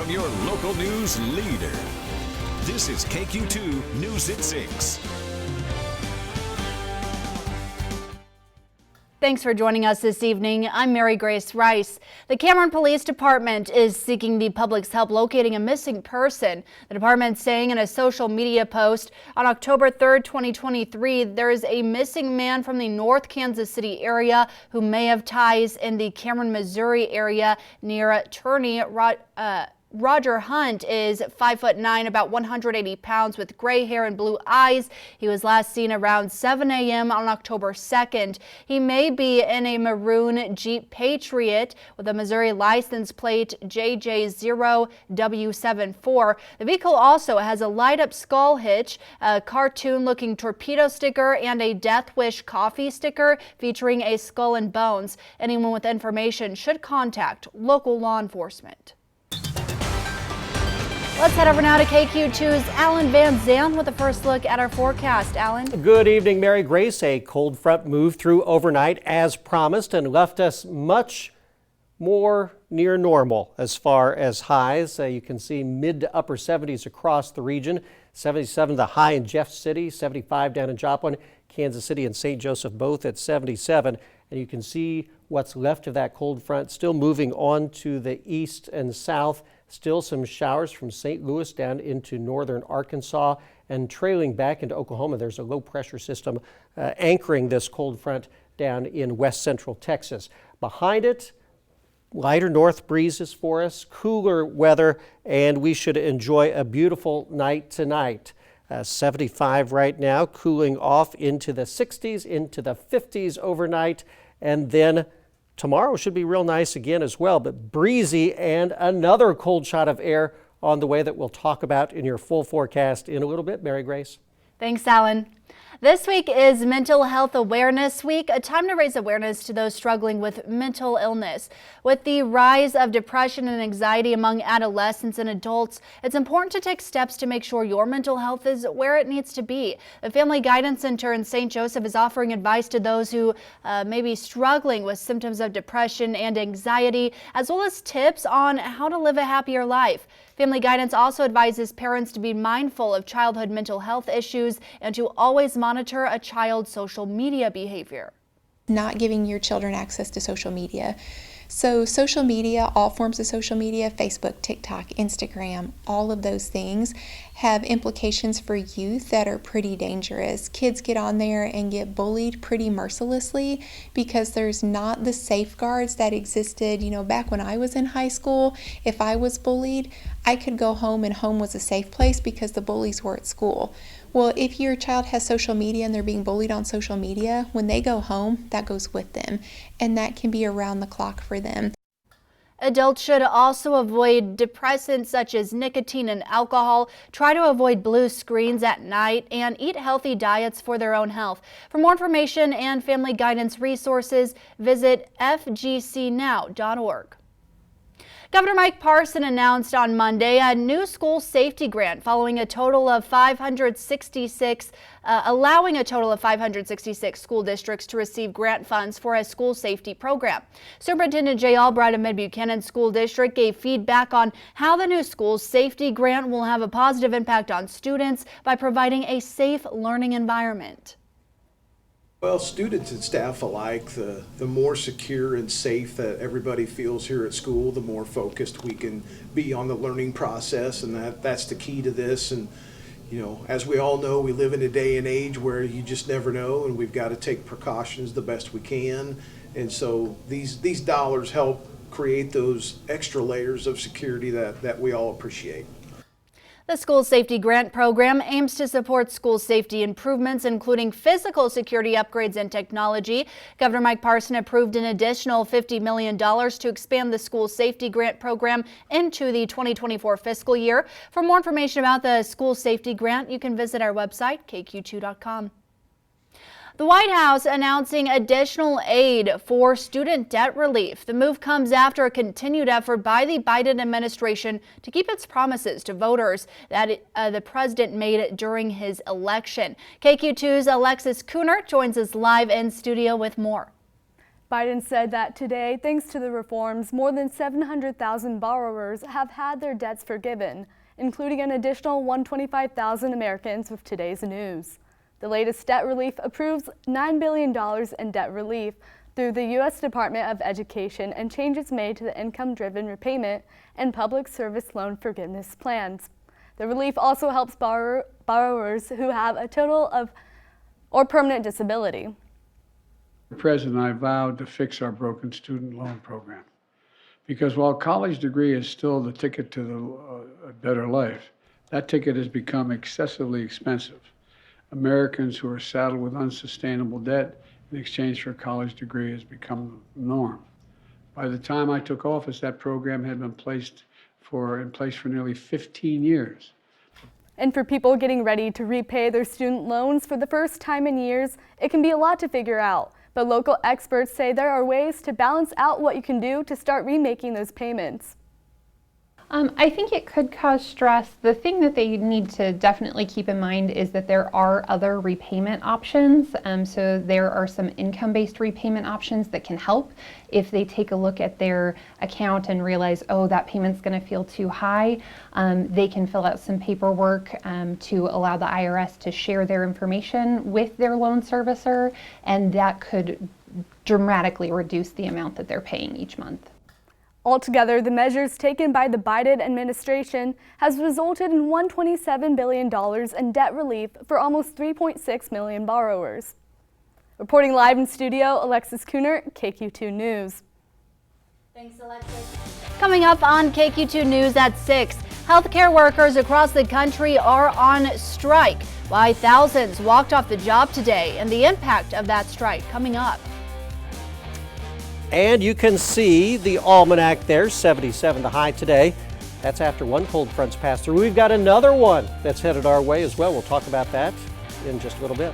from your local news leader. This is KQ2 News at 6. Thanks for joining us this evening. I'm Mary Grace Rice. The Cameron Police Department is seeking the public's help locating a missing person. The department saying in a social media post on October 3rd, 2023, there is a missing man from the North Kansas City area who may have ties in the Cameron, Missouri area near Turney. Roger Hunt is 5'9", about 180 pounds with gray hair and blue eyes. He was last seen around 7 a.m. on October 2nd. He may be in a maroon Jeep Patriot with a Missouri license plate JJ0W74. The vehicle also has a light-up skull hitch, a cartoon-looking torpedo sticker, and a Death Wish coffee sticker featuring a skull and bones. Anyone with information should contact local law enforcement. Let's head over now to KQ2's Alan Van Zandt with a first look at our forecast. Alan. Good evening, Mary Grace. A cold front moved through overnight as promised and left us much more near normal as far as highs. You can see mid to upper 70s across the region. 77 the high in Jeff City, 75 down in Joplin, Kansas City and St. Joseph both at 77. And you can see what's left of that cold front still moving on to the east and south. Still some showers from St. Louis down into northern Arkansas and trailing back into Oklahoma. There's a low pressure system anchoring this cold front down in west central Texas. Behind it, lighter north breezes for us, cooler weather, and we should enjoy a beautiful night tonight. 75 right now, cooling off into the 60s, into the 50s overnight, and then tomorrow should be real nice again as well, but breezy and another cold shot of air on the way that we'll talk about in your full forecast in a little bit. Mary Grace. Thanks, Alan. This week is Mental Health Awareness Week, a time to raise awareness to those struggling with mental illness. With the rise of depression and anxiety among adolescents and adults, it's important to take steps to make sure your mental health is where it needs to be. The Family Guidance Center in St. Joseph is offering advice to those who may be struggling with symptoms of depression and anxiety, as well as tips on how to live a happier life. Family Guidance also advises parents to be mindful of childhood mental health issues and to always monitor a child's social media behavior. Not giving your children access to social media. So social media, all forms of social media, Facebook, TikTok, Instagram, all of those things have implications for youth that are pretty dangerous. Kids get on there and get bullied pretty mercilessly because there's not the safeguards that existed, back when I was in high school. If I was bullied, I could go home and home was a safe place because the bullies were at school. Well, if your child has social media and they're being bullied on social media, when they go home, that goes with them, and that can be around the clock for them. Adults should also avoid depressants such as nicotine and alcohol, try to avoid blue screens at night, and eat healthy diets for their own health. For more information and family guidance resources, visit fgcnow.org. Governor Mike Parson announced on Monday a new school safety grant allowing a total of 566 school districts to receive grant funds for a school safety program. Superintendent Jay Albright of Mid-Buchanan School District gave feedback on how the new school safety grant will have a positive impact on students by providing a safe learning environment. Well, students and staff alike, the more secure and safe that everybody feels here at school, the more focused we can be on the learning process, and that's the key to this. And as we all know, we live in a day and age where you just never know, and we've got to take precautions the best we can. And so these dollars help create those extra layers of security that we all appreciate. The School Safety Grant Program aims to support school safety improvements, including physical security upgrades and technology. Governor Mike Parson approved an additional $50 million to expand the School Safety Grant Program into the 2024 fiscal year. For more information about the School Safety Grant, you can visit our website, KQ2.com. The White House announcing additional aid for student debt relief. The move comes after a continued effort by the Biden administration to keep its promises to voters that the president made during his election. KQ2's Alexis Cooner joins us live in studio with more. Biden said that today, thanks to the reforms, more than 700,000 borrowers have had their debts forgiven, including an additional 125,000 Americans with today's news. The latest debt relief approves $9 billion in debt relief through the U.S. Department of Education and changes made to the income-driven repayment and public service loan forgiveness plans. The relief also helps borrowers who have a total of or permanent disability. The President and I vowed to fix our broken student loan program because while college degree is still the ticket to a better life, that ticket has become excessively expensive. Americans who are saddled with unsustainable debt in exchange for a college degree has become the norm. By the time I took office, that program had been in place for nearly 15 years. And for people getting ready to repay their student loans for the first time in years, it can be a lot to figure out. But local experts say there are ways to balance out what you can do to start remaking those payments. I think it could cause stress. The thing that they need to definitely keep in mind is that there are other repayment options. So there are some income-based repayment options that can help if they take a look at their account and realize, oh, that payment's going to feel too high. They can fill out some paperwork to allow the IRS to share their information with their loan servicer, and that could dramatically reduce the amount that they're paying each month. Altogether, the measures taken by the Biden administration has resulted in $127 billion in debt relief for almost 3.6 million borrowers. Reporting live in studio, Alexis Kuhnert, KQ2 News. Thanks, Alexis. Coming up on KQ2 News at 6, healthcare workers across the country are on strike. Why thousands walked off the job today and the impact of that strike coming up. And you can see the almanac there, 77 the high today. That's after one cold front's passed through. We've got another one that's headed our way as well. We'll talk about that in just a little bit.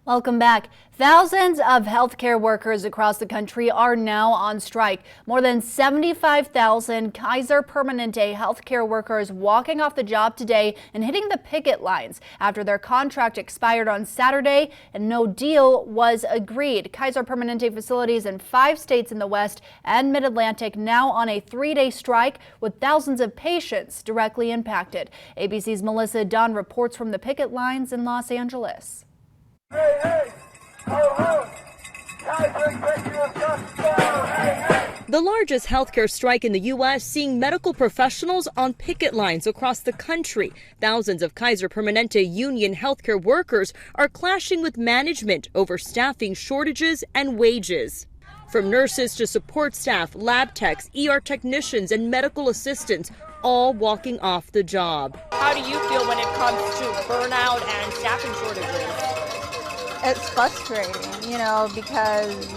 Welcome back. Thousands of healthcare workers across the country are now on strike. More than 75,000 Kaiser Permanente healthcare workers walking off the job today and hitting the picket lines after their contract expired on Saturday and no deal was agreed. Kaiser Permanente facilities in 5 states in the West and Mid-Atlantic now on a 3-day strike with thousands of patients directly impacted. ABC's Melissa Dunn reports from the picket lines in Los Angeles. Hey, hey, ho, ho. Kaiser executive justice, hey, hey. The largest healthcare strike in the U.S. seeing medical professionals on picket lines across the country. Thousands of Kaiser Permanente union healthcare workers are clashing with management over staffing shortages and wages. From nurses to support staff, lab techs, ER technicians, and medical assistants, all walking off the job. How do you feel when it comes to burnout and staffing shortages? It's frustrating, because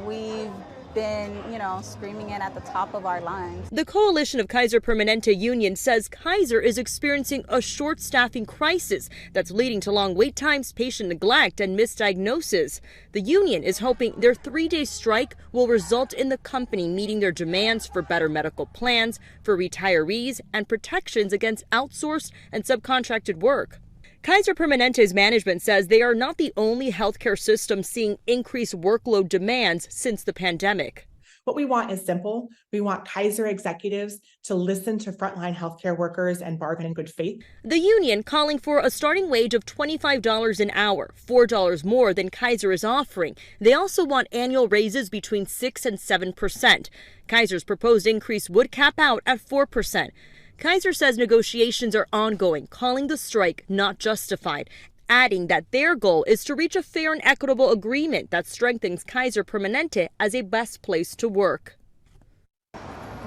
we've been, screaming it at the top of our lungs. The coalition of Kaiser Permanente union says Kaiser is experiencing a short staffing crisis that's leading to long wait times, patient neglect, and misdiagnosis. The union is hoping their 3-day strike will result in the company meeting their demands for better medical plans for retirees and protections against outsourced and subcontracted work. Kaiser Permanente's management says they are not the only healthcare system seeing increased workload demands since the pandemic. What we want is simple. We want Kaiser executives to listen to frontline healthcare workers and bargain in good faith. The union calling for a starting wage of $25 an hour, $4 more than Kaiser is offering. They also want annual raises between 6 and 7%. Kaiser's proposed increase would cap out at 4%. Kaiser says negotiations are ongoing, calling the strike not justified, adding that their goal is to reach a fair and equitable agreement that strengthens Kaiser Permanente as a best place to work.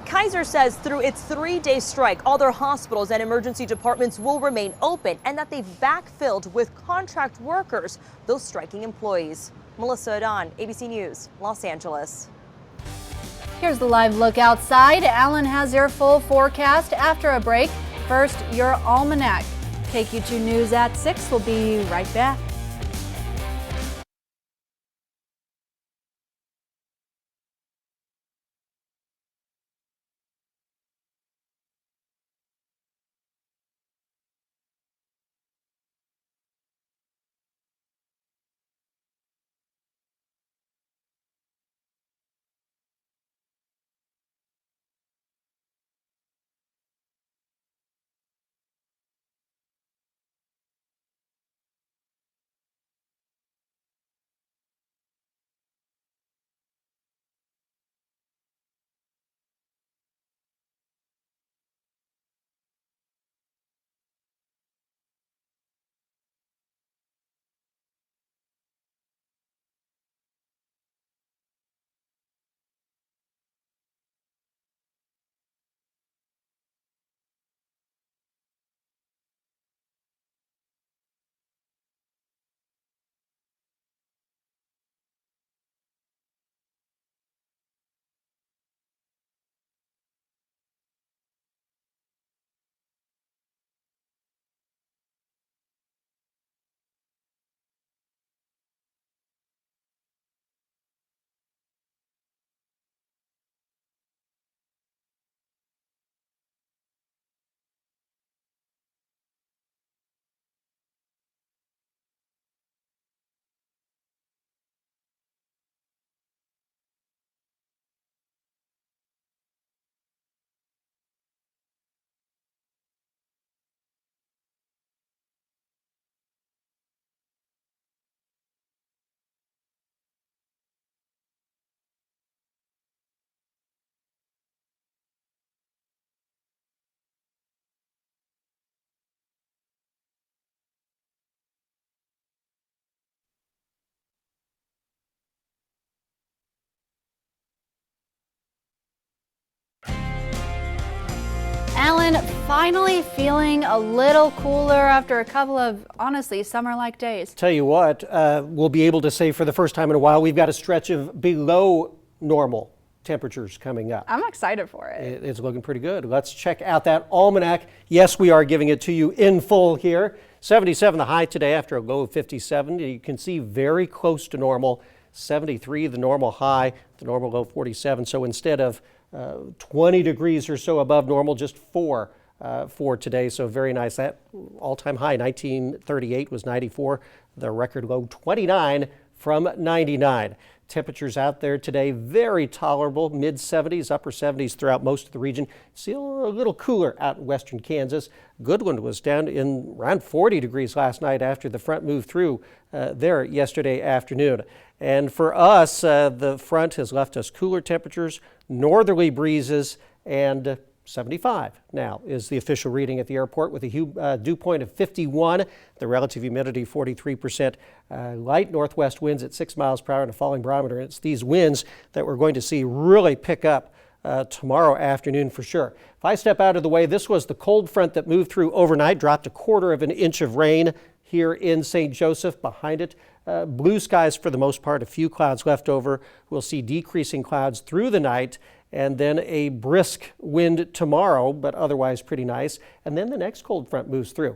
Kaiser says through its 3-day strike, all their hospitals and emergency departments will remain open and that they've backfilled with contract workers, those striking employees. Melissa Dunn, ABC News, Los Angeles. Here's the live look outside. Alan has your full forecast after a break. First, your almanac. KQ2 News at 6. We'll be right back. Alan, finally feeling a little cooler after a couple of, honestly, summer-like days. Tell you what, we'll be able to say for the first time in a while, we've got a stretch of below normal temperatures coming up. I'm excited for it. It's looking pretty good. Let's check out that almanac. Yes, we are giving it to you in full here. 77 the high today after a low of 57. You can see very close to normal. 73 the normal high, the normal low 47. So instead of 20 degrees or so above normal, just 4 for today. So very nice. That all-time high 1938 was 94. The record low 29 from 99. Temperatures out there today very tolerable, mid 70s, upper 70s throughout most of the region. Still a little cooler out in western Kansas. Goodland was down in around 40 degrees last night after the front moved through there yesterday afternoon. And for us, the front has left us cooler temperatures, northerly breezes, and 75 now is the official reading at the airport with a dew point of 51, the relative humidity 43%, light northwest winds at 6 miles per hour and a falling barometer. It's these winds that we're going to see really pick up tomorrow afternoon for sure. If I step out of the way, this was the cold front that moved through overnight, dropped a 1/4 inch of rain here in St. Joseph. Behind it, blue skies for the most part, a few clouds left over. We'll see decreasing clouds through the night, and then a brisk wind tomorrow, but otherwise pretty nice. And then the next cold front moves through.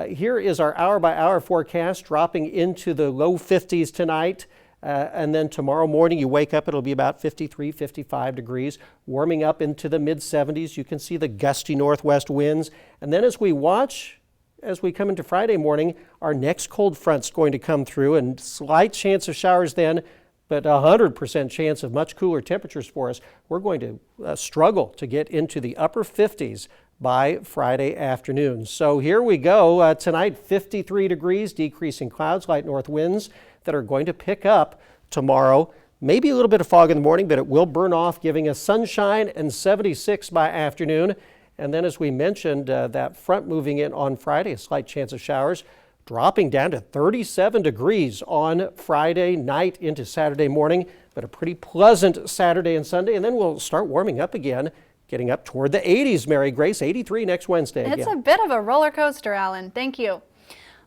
Here is our hour-by-hour forecast, dropping into the low 50s tonight. And then tomorrow morning you wake up, it'll be about 53, 55 degrees, warming up into the mid-70s. You can see the gusty northwest winds. And then as we come into Friday morning, our next cold front's going to come through, and slight chance of showers then, but 100% chance of much cooler temperatures for us. We're going to struggle to get into the upper 50s by Friday afternoon. So here we go. Tonight, 53 degrees, decreasing clouds, light north winds that are going to pick up tomorrow. Maybe a little bit of fog in the morning, but it will burn off, giving us sunshine and 76 by afternoon. And then, as we mentioned, that front moving in on Friday, a slight chance of showers, dropping down to 37 degrees on Friday night into Saturday morning, but a pretty pleasant Saturday and Sunday. And then we'll start warming up again, getting up toward the 80s, Mary Grace, 83 next Wednesday again. It's a bit of a roller coaster, Alan. Thank you.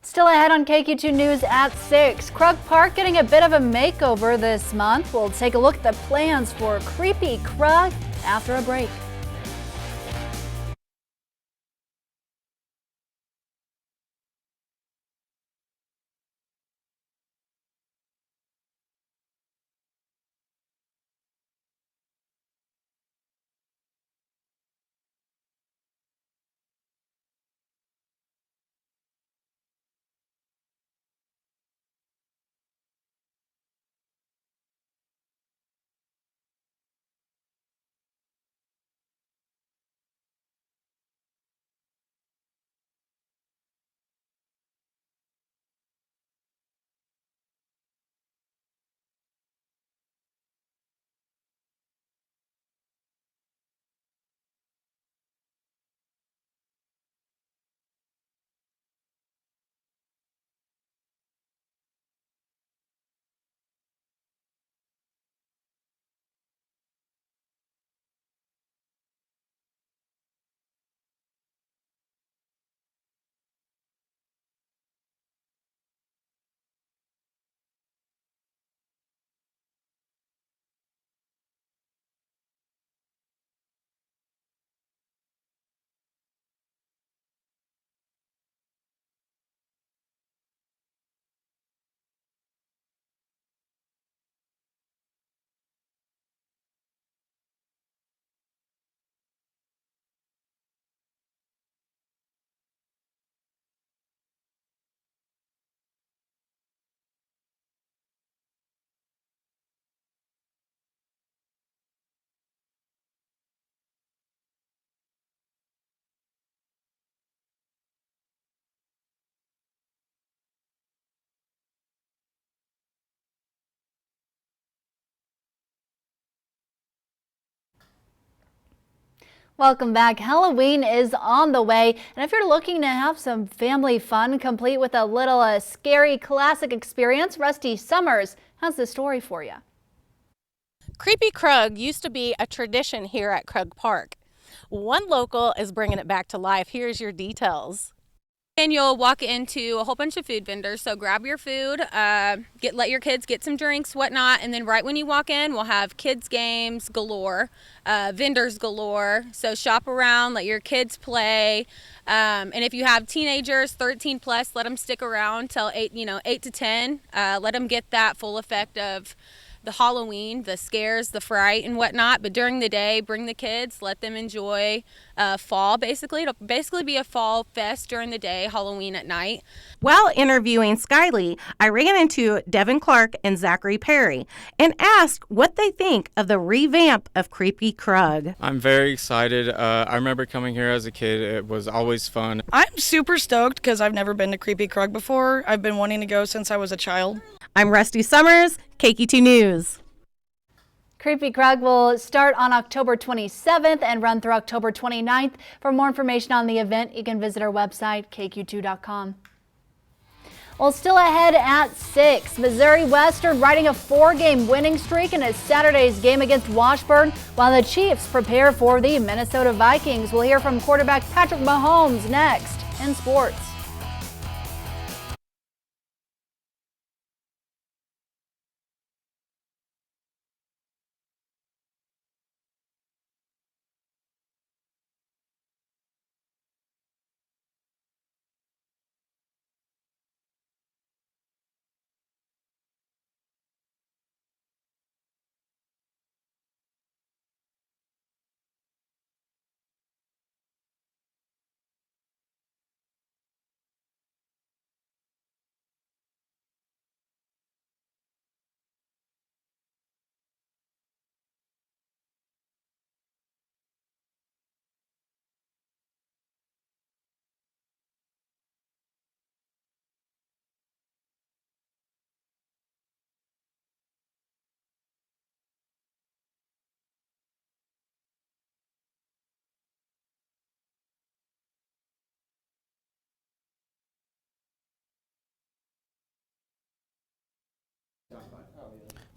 Still ahead on KQ2 News at 6. Krug Park getting a bit of a makeover this month. We'll take a look at the plans for Creepy Krug after a break. Welcome back. Halloween is on the way, and if you're looking to have some family fun, complete with a little scary classic experience, Rusty Summers has the story for you. Creepy Krug used to be a tradition here at Krug Park. One local is bringing it back to life. Here's your details. And you'll walk into a whole bunch of food vendors, so grab your food, let your kids get some drinks, whatnot, and then right when you walk in, we'll have kids games galore, vendors galore, so shop around, let your kids play, and if you have teenagers, 13 plus, let them stick around till 8 to 10, let them get that full effect of the Halloween, the scares, the fright and whatnot, but during the day, bring the kids, let them enjoy fall, basically. It'll basically be a fall fest during the day, Halloween at night. While interviewing Skylee, I ran into Devin Clark and Zachary Perry and asked what they think of the revamp of Creepy Krug. I'm very excited. I remember coming here as a kid. It was always fun. I'm super stoked because I've never been to Creepy Krug before. I've been wanting to go since I was a child. I'm Rusty Summers, KQ2 News. Creepy Krug will start on October 27th and run through October 29th. For more information on the event, you can visit our website, KQ2.com. Well, still ahead at 6, Missouri Western riding a 4-game winning streak in its Saturday's game against Washburn, while the Chiefs prepare for the Minnesota Vikings. We'll hear from quarterback Patrick Mahomes next in sports.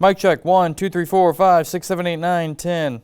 Mic check, 1, 2, 3, 4, 5, 6, 7, 8, 9, 10.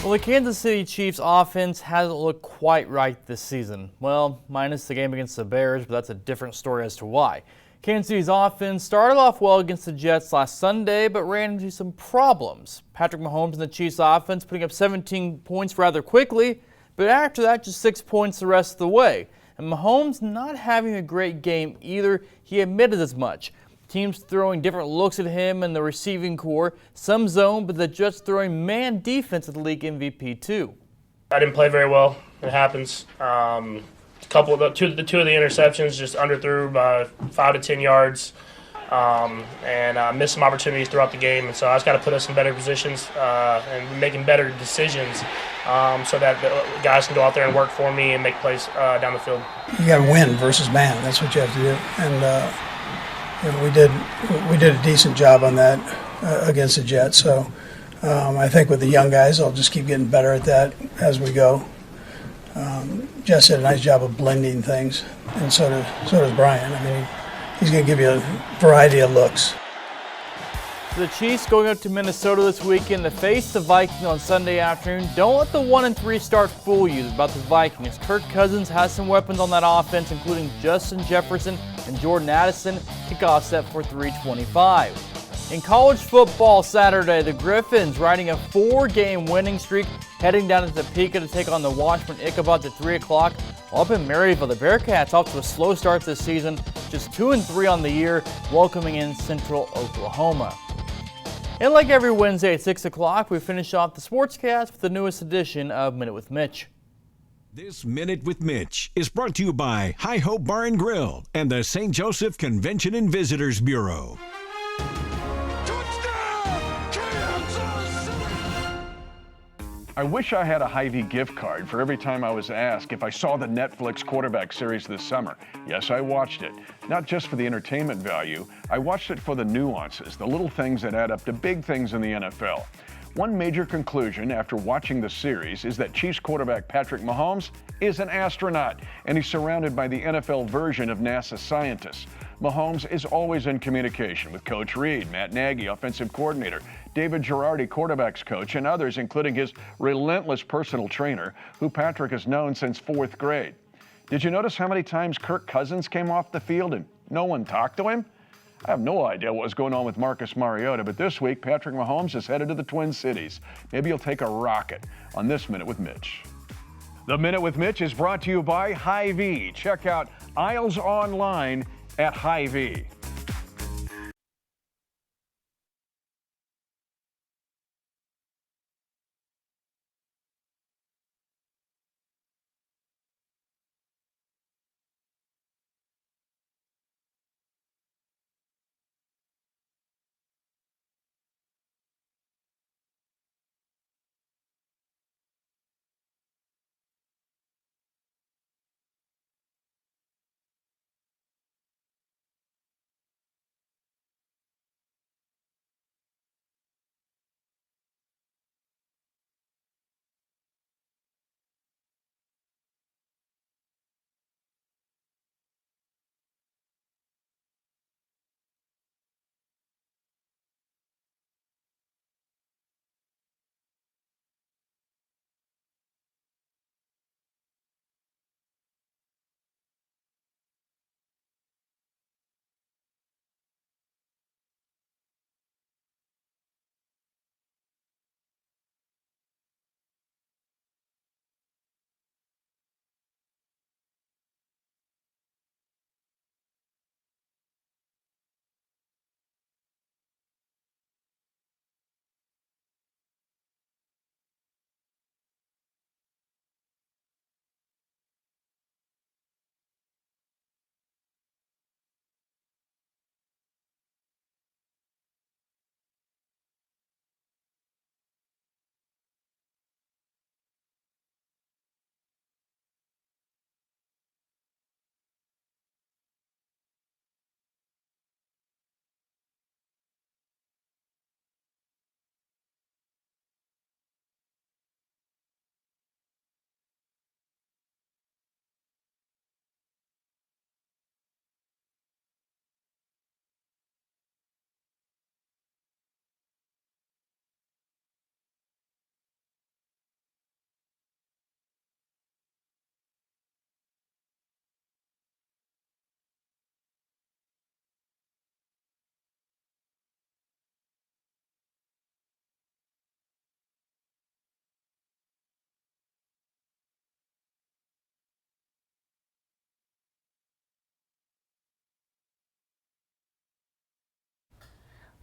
Well, the Kansas City Chiefs offense hasn't looked quite right this season. Well, minus the game against the Bears, but that's a different story as to why. Kansas City's offense started off well against the Jets last Sunday, but ran into some problems. Patrick Mahomes and the Chiefs offense putting up 17 points rather quickly, but after that, just 6 points the rest of the way. And Mahomes not having a great game either, he admitted as much. Teams throwing different looks at him and the receiving core, some zone, but the Jets throwing man defense at the league MVP too. I didn't play very well. It happens. Two of the interceptions just underthrew by 5 to 10 yards. and missed some opportunities throughout the game. And so I just got to put us in better positions and making better decisions so that the guys can go out there and work for me and make plays down the field. You got to win versus man. That's what you have to do. And we did a decent job on that against the Jets. So I think with the young guys, I'll just keep getting better at that as we go. Jess did a nice job of blending things, and so does Brian. I mean, he's going to give you a variety of looks. The Chiefs going up to Minnesota this weekend to face the Vikings on Sunday afternoon. Don't let the 1-3 start fool you about the Vikings. Kirk Cousins has some weapons on that offense, including Justin Jefferson and Jordan Addison. Kickoff set for 3:25. In college football Saturday, the Griffins riding a 4-game winning streak, heading down to Topeka to take on the Washburn Ichabod at 3 o'clock. Up in Maryville, the Bearcats off to a slow start this season, just 2-3 on the year, welcoming in Central Oklahoma. And like every Wednesday at 6 o'clock, we finish off the sportscast with the newest edition of Minute with Mitch. This Minute with Mitch is brought to you by High Hope Bar and Grill and the St. Joseph Convention and Visitors Bureau. I wish I had a Hy-Vee gift card for every time I was asked if I saw the Netflix quarterback series this summer. Yes, I watched it. Not just for the entertainment value, I watched it for the nuances, the little things that add up to big things in the NFL. One major conclusion after watching the series is that Chiefs quarterback Patrick Mahomes is an astronaut, and he's surrounded by the NFL version of NASA scientists. Mahomes is always in communication with Coach Reid, Matt Nagy, offensive coordinator, David Girardi, quarterback's coach, and others, including his relentless personal trainer, who Patrick has known since 4th grade. Did you notice how many times Kirk Cousins came off the field and no one talked to him? I have no idea what was going on with Marcus Mariota, but this week, Patrick Mahomes is headed to the Twin Cities. Maybe he'll take a rocket on this Minute with Mitch. The Minute with Mitch is brought to you by Hy-Vee. Check out aisles online at Hy-Vee.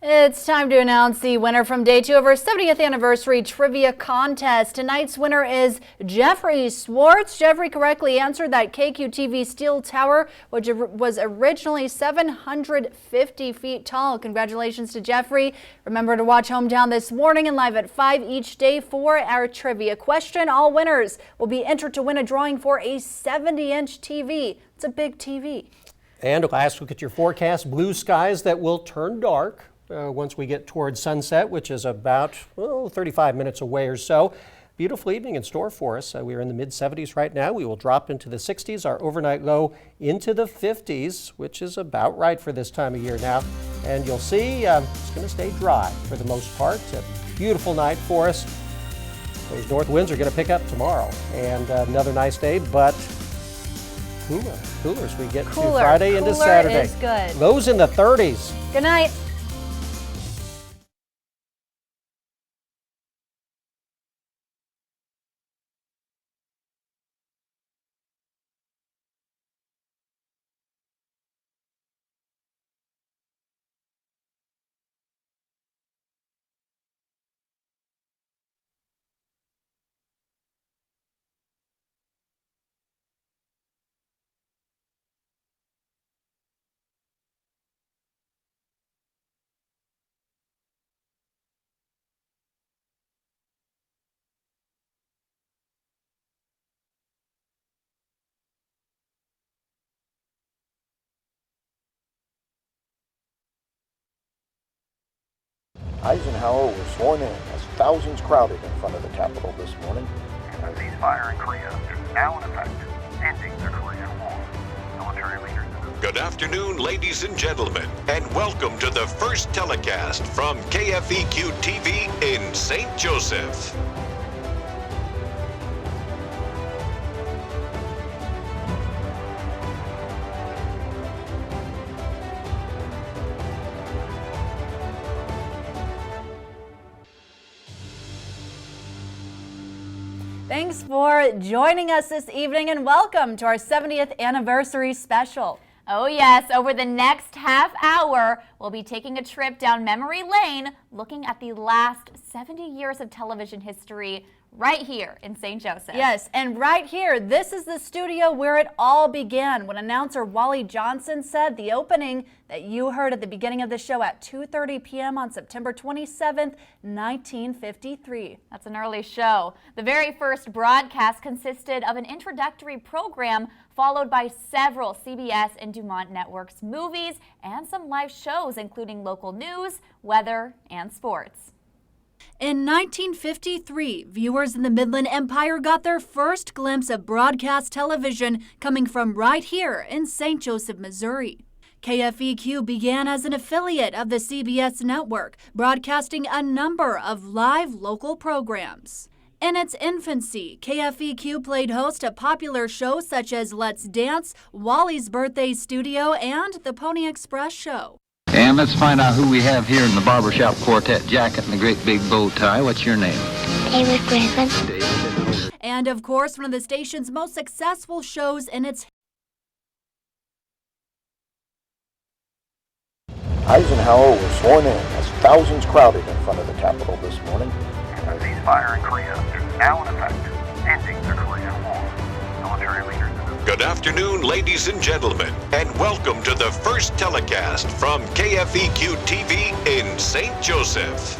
It's time to announce the winner from day 2 of our 70th anniversary trivia contest. Tonight's winner is Jeffrey Swartz. Jeffrey correctly answered that KQ2 steel tower, which was originally 750 feet tall. Congratulations to Jeffrey. Remember to watch Hometown this morning and live at 5 each day for our trivia question. All winners will be entered to win a drawing for a 70-inch TV. It's a big TV. And a last look at your forecast. Blue skies that will turn dark once we get towards sunset, which is about 35 minutes away or so. Beautiful evening in store for us. We are in the mid-70s right now. We will drop into the 60s. Our overnight low into the 50s, which is about right for this time of year now. And you'll see it's going to stay dry for the most part. A beautiful night for us. Those north winds are going to pick up tomorrow. And another nice day, but cooler as we get to Friday into Saturday. Is good. Lows in the 30s. Good night. Eisenhower was sworn in as thousands crowded in front of the Capitol this morning. A ceasefire in Korea is now in effect, ending the Korean War. Military leaders. Good afternoon, ladies and gentlemen, and welcome to the first telecast from KFEQ TV in St. Joseph. Thanks for joining us this evening and welcome to our 70th anniversary special. Oh yes, over the next half hour, we'll be taking a trip down memory lane, looking at the last 70 years of television history right here in St. Joseph. Yes, and right here, this is the studio where it all began when announcer Wally Johnson said the opening that you heard at the beginning of the show at 2:30 p.m. on September 27th, 1953. That's an early show. The very first broadcast consisted of an introductory program followed by several CBS and Dumont Networks movies and some live shows including local news, weather, and sports. In 1953, viewers in the Midland Empire got their first glimpse of broadcast television coming from right here in St. Joseph, Missouri. KFEQ began as an affiliate of the CBS network, broadcasting a number of live local programs. In its infancy, KFEQ played host to popular shows such as Let's Dance, Wally's Birthday Studio, and The Pony Express Show. And let's find out who we have here in the barbershop quartet jacket and the great big bow tie. What's your name? David Griffin. And of course, one of the station's most successful shows in its Eisenhower was sworn in as thousands crowded in front of the Capitol this morning. A ceasefire in Korea is now in effect, ending the Korean War. Military leaders. Good afternoon, ladies and gentlemen, and welcome to the first telecast from KFEQ TV in St. Joseph.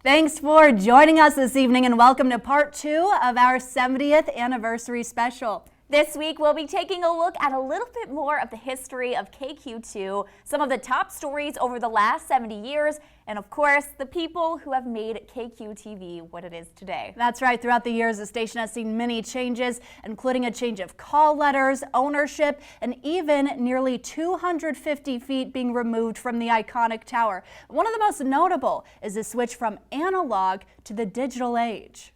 Thanks for joining us this evening and welcome to part 2 of our 70th anniversary special. This week, we'll be taking a look at a little bit more of the history of KQ2, some of the top stories over the last 70 years, and of course, the people who have made KQ-TV what it is today. That's right. Throughout the years, the station has seen many changes, including a change of call letters, ownership, and even nearly 250 feet being removed from the iconic tower. One of the most notable is the switch from analog to the digital age.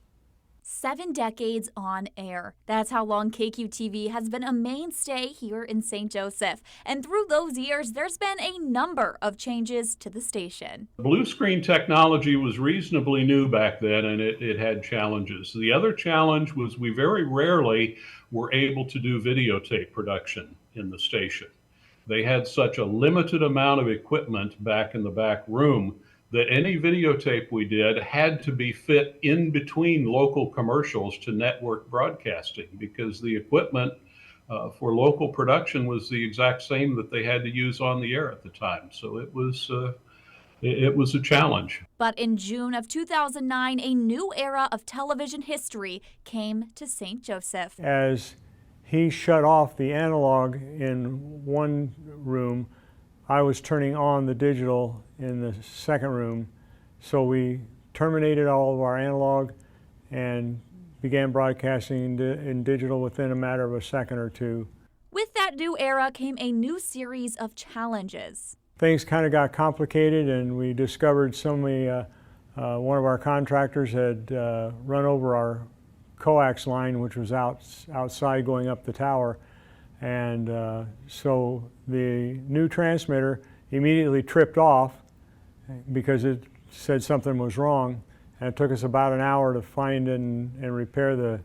7 decades on air. That's how long KQ-TV has been a mainstay here in St. Joseph. And through those years, there's been a number of changes to the station. Blue screen technology was reasonably new back then, and it had challenges. The other challenge was we very rarely were able to do videotape production in the station. They had such a limited amount of equipment back in the back room that any videotape we did had to be fit in between local commercials to network broadcasting, because the equipment for local production was the exact same that they had to use on the air at the time. So it was a challenge. But in June of 2009, a new era of television history came to St. Joseph. As he shut off the analog in one room, I was turning on the digital in the second room. So we terminated all of our analog and began broadcasting in digital within a matter of a second or two. With that new era came a new series of challenges. Things kind of got complicated, and we discovered one of our contractors had run over our coax line, which was outside going up the tower. And so the new transmitter immediately tripped off because it said something was wrong. And it took us about an hour to find and repair the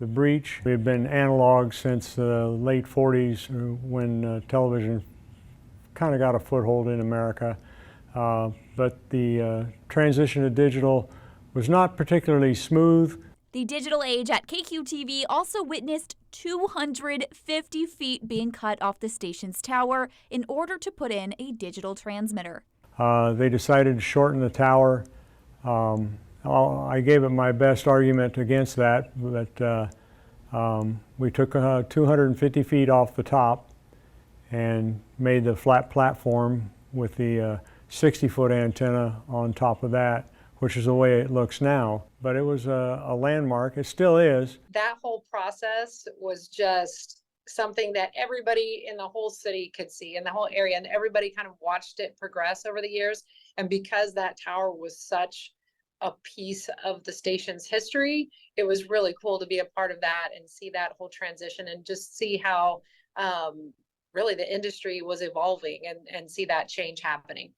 breach. We had been analog since the late 40s when television kind of got a foothold in America. But the transition to digital was not particularly smooth. The digital age at KQ-TV also witnessed 250 feet being cut off the station's tower in order to put in a digital transmitter. They decided to shorten the tower. I gave it my best argument against that, but we took 250 feet off the top and made the flat platform with the 60-foot antenna on top of that, which is the way it looks now. But it was a landmark. It still is. That whole process was just something that everybody in the whole city could see, in the whole area, and everybody kind of watched it progress over the years. And because that tower was such a piece of the station's history, it was really cool to be a part of that and see that whole transition and just see how really the industry was evolving and see that change happening.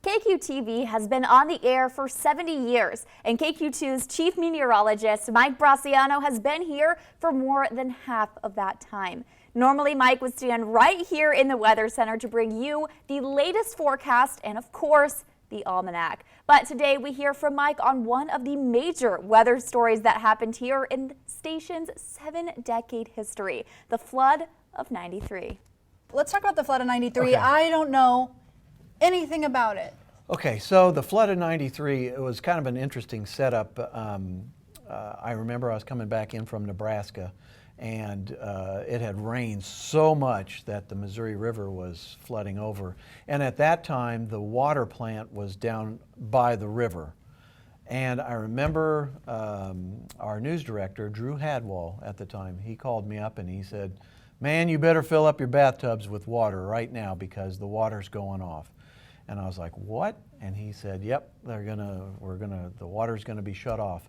KQ-TV has been on the air for 70 years, and KQ2's chief meteorologist, Mike Brasciano, has been here for more than half of that time. Normally, Mike would stand right here in the Weather Center to bring you the latest forecast and, of course, the almanac. But today we hear from Mike on one of the major weather stories that happened here in the station's 7-decade history, the flood of '93. Let's talk about the flood of '93. Okay. I don't know anything about it. Okay, so the flood of '93, it was kind of an interesting setup. I remember I was coming back in from Nebraska, and it had rained so much that the Missouri River was flooding over. And at that time, the water plant was down by the river. And I remember our news director, Drew Hadwell, at the time, he called me up and he said, "Man, you better fill up your bathtubs with water right now because the water's going off." And I was like, "What?" And he said, "Yep, the water's gonna be shut off."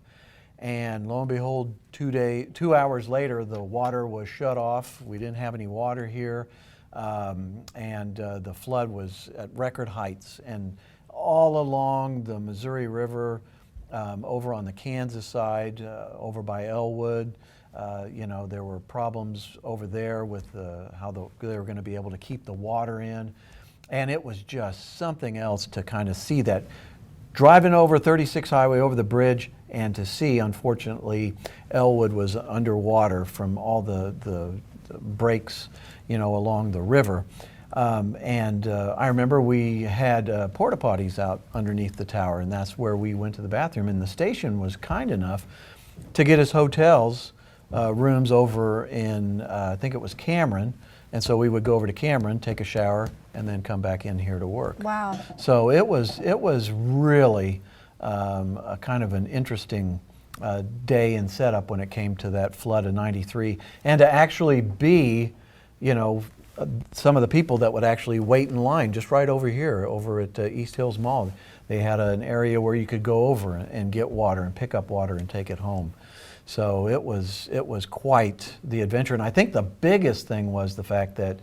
And lo and behold, 2 hours later, the water was shut off. We didn't have any water here, and the flood was at record heights. And all along the Missouri River, over on the Kansas side, over by Elwood, there were problems over there with how they were going to be able to keep the water in. And it was just something else to kind of see that driving over 36 highway over the bridge and to see, unfortunately, Elwood was underwater from all the breaks, along the river. I remember we had porta potties out underneath the tower, and that's where we went to the bathroom. And the station was kind enough to get us hotels rooms over in, I think it was Cameron. And so we would go over to Cameron, take a shower, and then come back in here to work. Wow. So it was really a kind of an interesting day and setup when it came to that flood of '93. And to actually be, some of the people that would actually wait in line just right over here, over at East Hills Mall. They had an area where you could go over and get water and pick up water and take it home. So it was quite the adventure. And I think the biggest thing was the fact that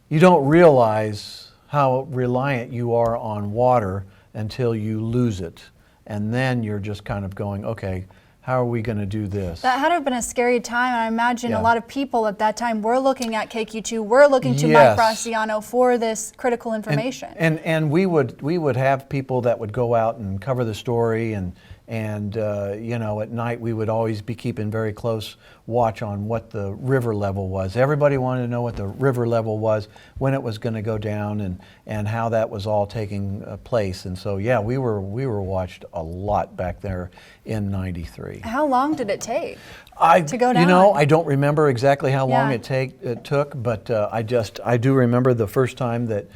you don't realize how reliant you are on water until you lose it. And then you're just kind of going, okay, how are we going to do this? That had to have been a scary time. I imagine Yeah. a lot of people at that time were looking at KQ2, were looking to Yes. Mike Graciano for this critical information. And we would have people that would go out and cover the story, and you know, at night we would always be keeping very close watch on what the river level was. Everybody wanted to know what the river level was, when it was going to go down, and how that was all taking place. And so yeah, we were watched a lot back there in '93. How long did it take to go down? You know, I don't remember exactly how long Yeah. it took, but I do remember the first time that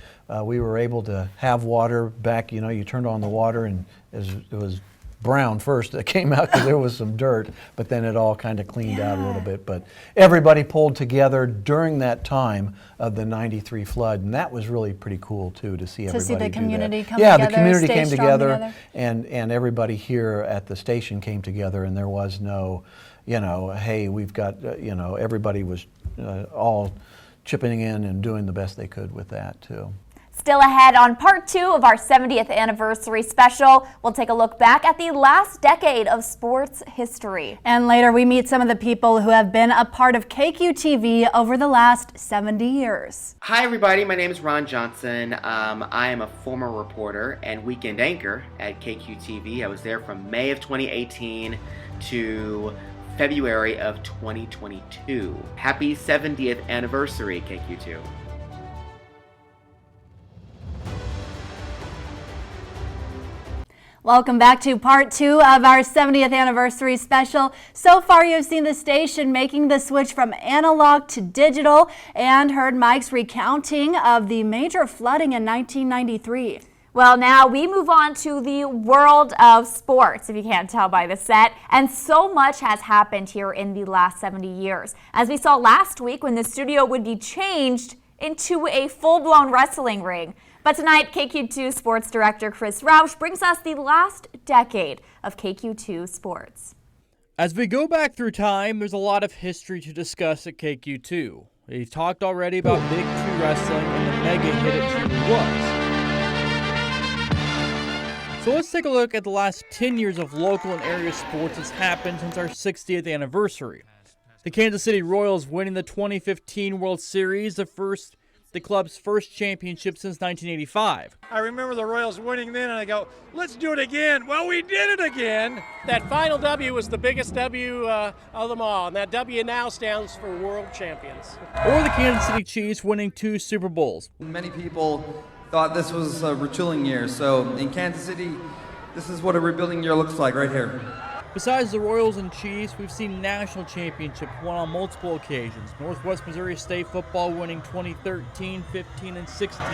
we were able to have water back. You know, you turned on the water and it was brown first. It came out because there was some dirt, but then it all kind of cleaned out a little bit. But everybody pulled together during that time of the '93 flood, and that was really pretty cool too, to see everybody the do community that. come Yeah, together, the community stay came strong together, and everybody here at the station came together, and there was no, you know, hey, we've got, you know, everybody was all chipping in and doing the best they could with that too. Still ahead on part 2 of our 70th anniversary special, we'll take a look back at the last decade of sports history. And later we meet some of the people who have been a part of KQ-TV over the last 70 years. Hi everybody, my name is Ron Johnson. I am a former reporter and weekend anchor at KQ-TV. I was there from May of 2018 to February of 2022. Happy 70th anniversary, KQ2. Welcome back to part 2 of our 70th anniversary special. So far you've seen the station making the switch from analog to digital and heard Mike's recounting of the major flooding in 1993. Well, now we move on to the world of sports, if you can't tell by the set. And so much has happened here in the last 70 years. As we saw last week when the studio would be changed into a full-blown wrestling ring. But tonight, KQ2 Sports Director Chris Rausch brings us the last decade of KQ2 sports. As we go back through time, there's a lot of history to discuss at KQ2. We've talked already about Big 2 Wrestling and the mega hit it truly was. So let's take a look at the last 10 years of local and area sports that's happened since our 60th anniversary. The Kansas City Royals winning the 2015 World Series, the club's first championship since 1985. I remember the Royals winning then, and I go, let's do it again. Well, we did it again. That final W was the biggest W of them all, and that W now stands for World Champions. Or the Kansas City Chiefs winning 2 Super Bowls. Many people thought this was a retooling year, so in Kansas City, this is what a rebuilding year looks like right here. Besides the Royals and Chiefs, we've seen national championships won on multiple occasions. Northwest Missouri State football winning 2013, 15, and 16.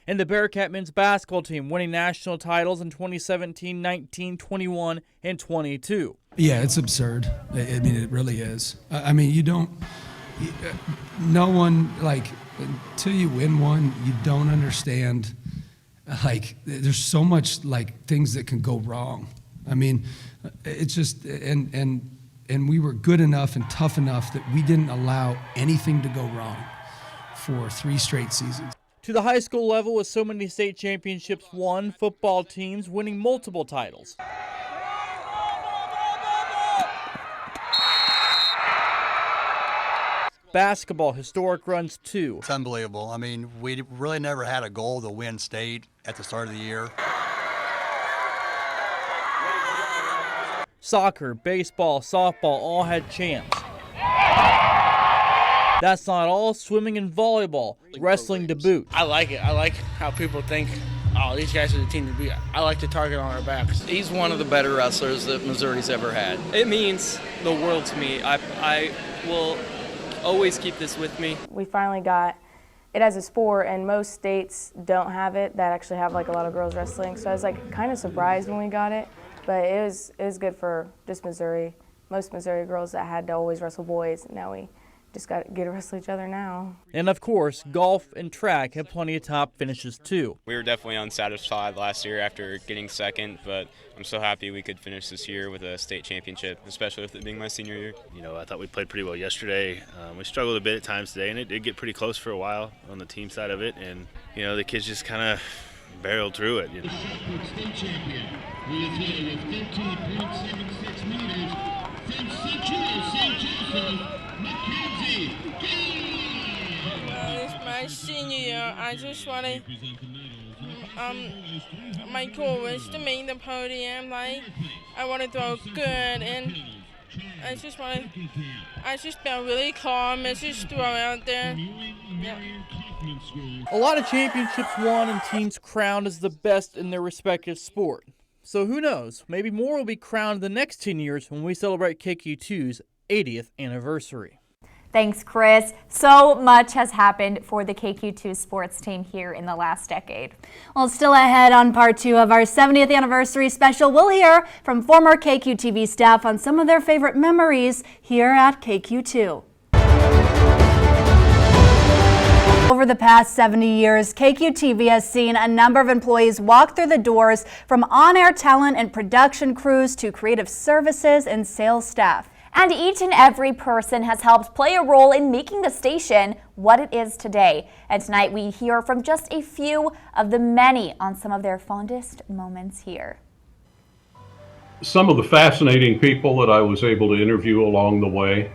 And the Bearcat men's basketball team winning national titles in 2017, 19, 21, and 22. Yeah, it's absurd. I mean, it really is. I mean, no one, like, until you win one, you don't understand. Like, there's so much, like, things that can go wrong. I mean, it's just, and we were good enough and tough enough that we didn't allow anything to go wrong for 3 straight seasons. To the high school level, with so many state championships won, football teams winning multiple titles. Basketball, historic runs too. It's unbelievable. I mean, we really never had a goal to win state at the start of the year. Soccer, baseball, softball all had champs. That's not all. Swimming and volleyball, wrestling to boot. I like it. I like how people think, oh, these guys are the team to beat. I like to target on our backs. He's one of the better wrestlers that Missouri's ever had. It means the world to me. I will always keep this with me. We finally got it as a sport, and most states don't have it that actually have like a lot of girls wrestling. So I was like kind of surprised when we got it, but it was good for just Missouri. Most Missouri girls that had to always wrestle boys, now we just got to get to wrestle each other now. And of course, golf and track have plenty of top finishes too. We were definitely unsatisfied last year after getting second, but I'm so happy we could finish this year with a state championship, especially with it being my senior year. You know, I thought we played pretty well yesterday. We struggled a bit at times today, and it did get pretty close for a while on the team side of it. And, you know, the kids just kind of barreled through it. You know. State champion, who is here with 15.76 meters from St. Joseph, Mackenzie. It's my senior year. I just want to, my goal is to make the podium. Like, I want to throw good, and I just feel really calm and just throw out there. Yeah. A lot of championships won and teams crowned as the best in their respective sport. So who knows, maybe more will be crowned the next 10 years when we celebrate KQ2's 80th anniversary. Thanks, Chris. So much has happened for the KQ2 sports team here in the last decade. Well, still ahead on part 2 of our 70th anniversary special, we'll hear from former KQ-TV staff on some of their favorite memories here at KQ2. Over the past 70 years, KQ-TV has seen a number of employees walk through the doors, from on-air talent and production crews to creative services and sales staff. And each and every person has helped play a role in making the station what it is today. And tonight we hear from just a few of the many on some of their fondest moments here. Some of the fascinating people that I was able to interview along the way.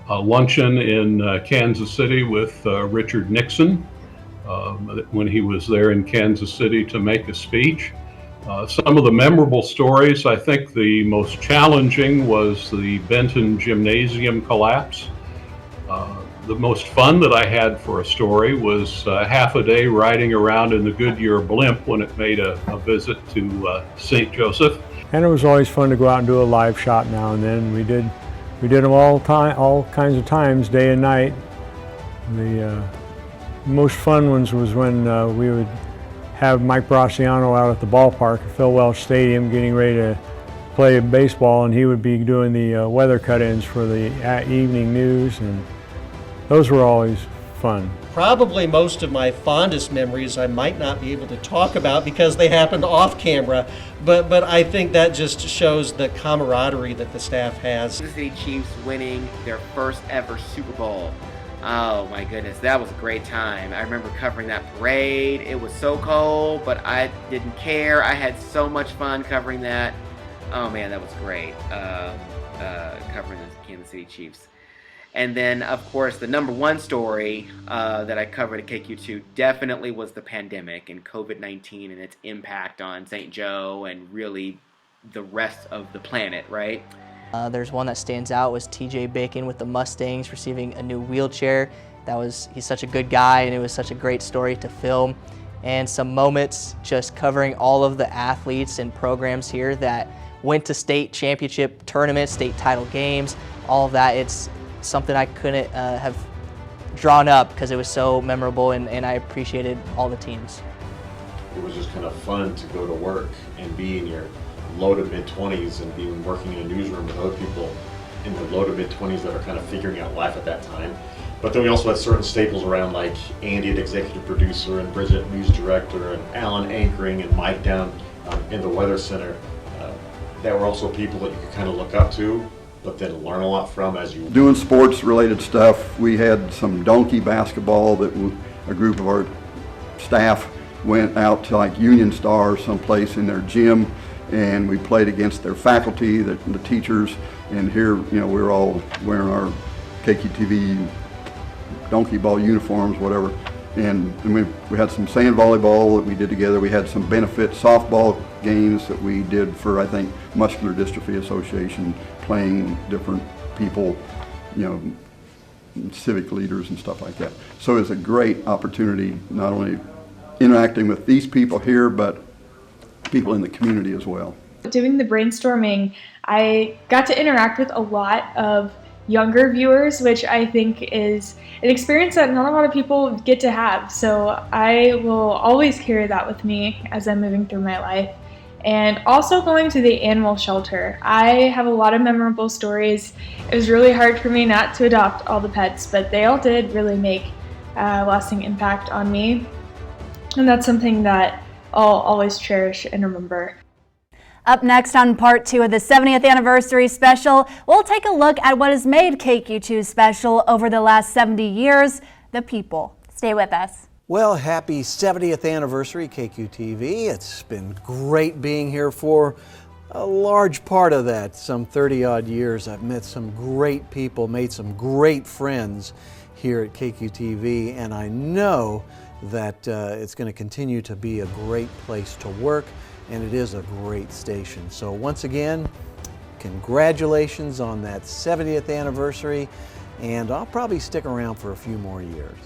A luncheon in Kansas City with Richard Nixon when he was there in Kansas City to make a speech. Some of the memorable stories, I think the most challenging was the Benton Gymnasium collapse. The most fun that I had for a story was half a day riding around in the Goodyear blimp when it made a visit to St. Joseph. And it was always fun to go out and do a live shot now and then. We did them all kinds of times, day and night. The most fun ones was when we would have Mike Braciano out at the ballpark at Phil Welch Stadium getting ready to play baseball, and he would be doing the weather cut-ins for the evening news, and those were always fun. Probably most of my fondest memories I might not be able to talk about because they happened off camera, but I think that just shows the camaraderie that the staff has. Kansas City Chiefs winning their first ever Super Bowl. Oh my goodness, that was a great time. I remember covering that parade. It was so cold, but I didn't care. I had so much fun covering that. Oh man, that was great, covering the Kansas City Chiefs. And then, of course, the number one story that I covered at KQ2 definitely was the pandemic and COVID-19 and its impact on St. Joe and really the rest of the planet, right? There's one that stands out was TJ Bacon with the Mustangs receiving a new wheelchair. He's such a good guy, and it was such a great story to film. And some moments just covering all of the athletes and programs here that went to state championship tournaments, state title games, all of that. It's something I couldn't have drawn up because it was so memorable, and I appreciated all the teams. It was just kind of fun to go to work and be in your low to mid-20s and be working in a newsroom with other people in the low to mid-20s that are kind of figuring out life at that time. But then we also had certain staples around, like Andy, the executive producer, and Bridget, news director, and Alan anchoring, and Mike down in the weather center. That were also people that you could kind of look up to, but then learn a lot from as you... Doing sports related stuff, we had some donkey basketball that a group of our staff went out to like Union Star or someplace in their gym, and we played against their faculty, the teachers, and here, you know, we were all wearing our KQ-TV donkey ball uniforms, whatever. And we had some sand volleyball that we did together. We had some benefit softball games that we did for, I think, Muscular Dystrophy Association, playing different people, you know, civic leaders and stuff like that. So it's a great opportunity, not only interacting with these people here, but people in the community as well. Doing the brainstorming, I got to interact with a lot of younger viewers, which I think is an experience that not a lot of people get to have. So I will always carry that with me as I'm moving through my life. and also going to the animal shelter. I have a lot of memorable stories. It was really hard for me not to adopt all the pets, but they all did really make a lasting impact on me. And that's something that I'll always cherish and remember. Up next on part 2 of the 70th anniversary special, we'll take a look at what has made KQ2 special over the last 70 years, the people. Stay with us. Well, happy 70th anniversary, KQ-TV. It's been great being here for a large part of that, some 30-odd years. I've met some great people, made some great friends here at KQ-TV, and I know that it's going to continue to be a great place to work, and it is a great station. So once again, congratulations on that 70th anniversary, and I'll probably stick around for a few more years.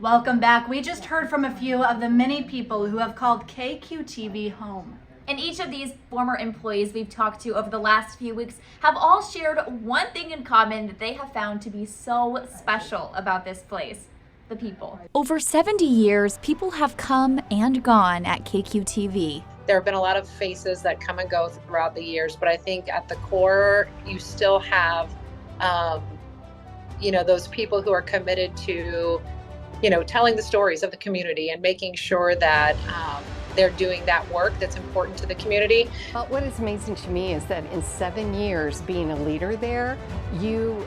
Welcome back. We just heard from a few of the many people who have called KQ-TV home. And each of these former employees we've talked to over the last few weeks have all shared one thing in common that they have found to be so special about this place: the people. Over 70 years, people have come and gone at KQ-TV. There have been a lot of faces that come and go throughout the years, but I think at the core, you still have, those people who are committed to, telling the stories of the community and making sure that they're doing that work that's important to the community. What is amazing to me is that in 7 years being a leader there, you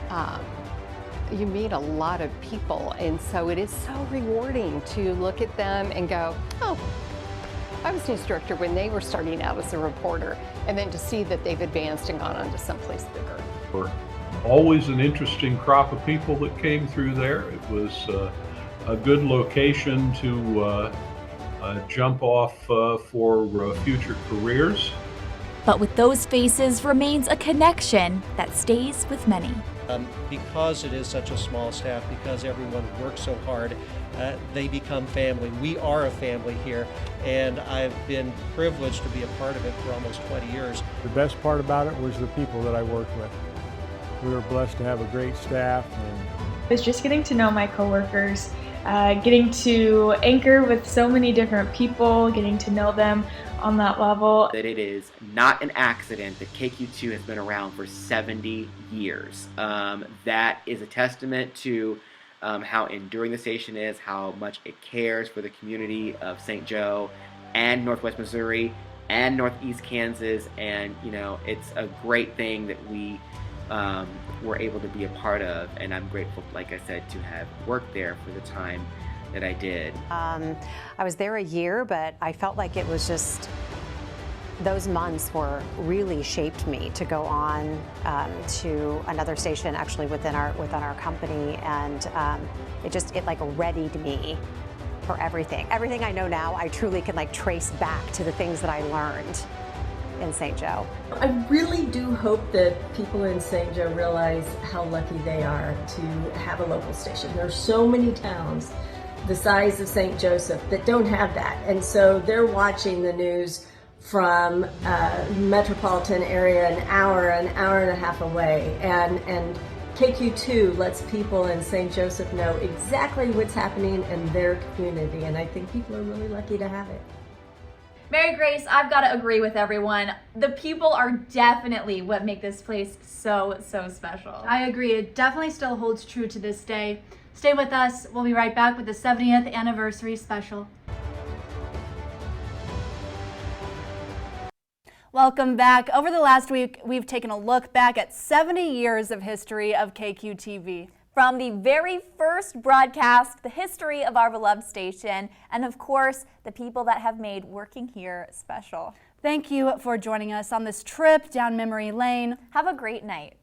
meet a lot of people, and so it is so rewarding to look at them and go, oh, I was news director when they were starting out as a reporter, and then to see that they've advanced and gone on to someplace bigger. Always an interesting crop of people that came through there. It was a good location to jump off for future careers. But with those faces remains a connection that stays with many. Because it is such a small staff, because everyone works so hard, they become family. We are a family here, and I've been privileged to be a part of it for almost 20 years. The best part about it was the people that I worked with. We were blessed to have a great staff. It was just getting to know my coworkers, getting to anchor with so many different people, getting to know them on that level. That it is not an accident that KQ2 has been around for 70 years. That is a testament to how enduring the station is, how much it cares for the community of St. Joe and Northwest Missouri and Northeast Kansas, and it's a great thing that we were able to be a part of, and I'm grateful, like I said, to have worked there for the time that I did. I was there a year, but I felt like it was just, those months really shaped me to go on to another station actually within our company, and it like readied me for everything. Everything I know now, I truly can trace back to the things that I learned in St. Joe. I really do hope that people in St. Joe realize how lucky they are to have a local station. There are so many towns the size of St. Joseph that don't have that, and so they're watching the news from metropolitan area an hour and a half away, and KQ2 lets people in St. Joseph know exactly what's happening in their community, and I think people are really lucky to have it. Mary Grace, I've got to agree with everyone. The people are definitely what make this place so special. I agree. It definitely still holds true to this day. Stay with us. We'll be right back with the 70th anniversary special. Welcome back. Over the last week, we've taken a look back at 70 years of history of KQ-TV. From the very first broadcast, the history of our beloved station, and of course, the people that have made working here special. Thank you for joining us on this trip down memory lane. Have a great night.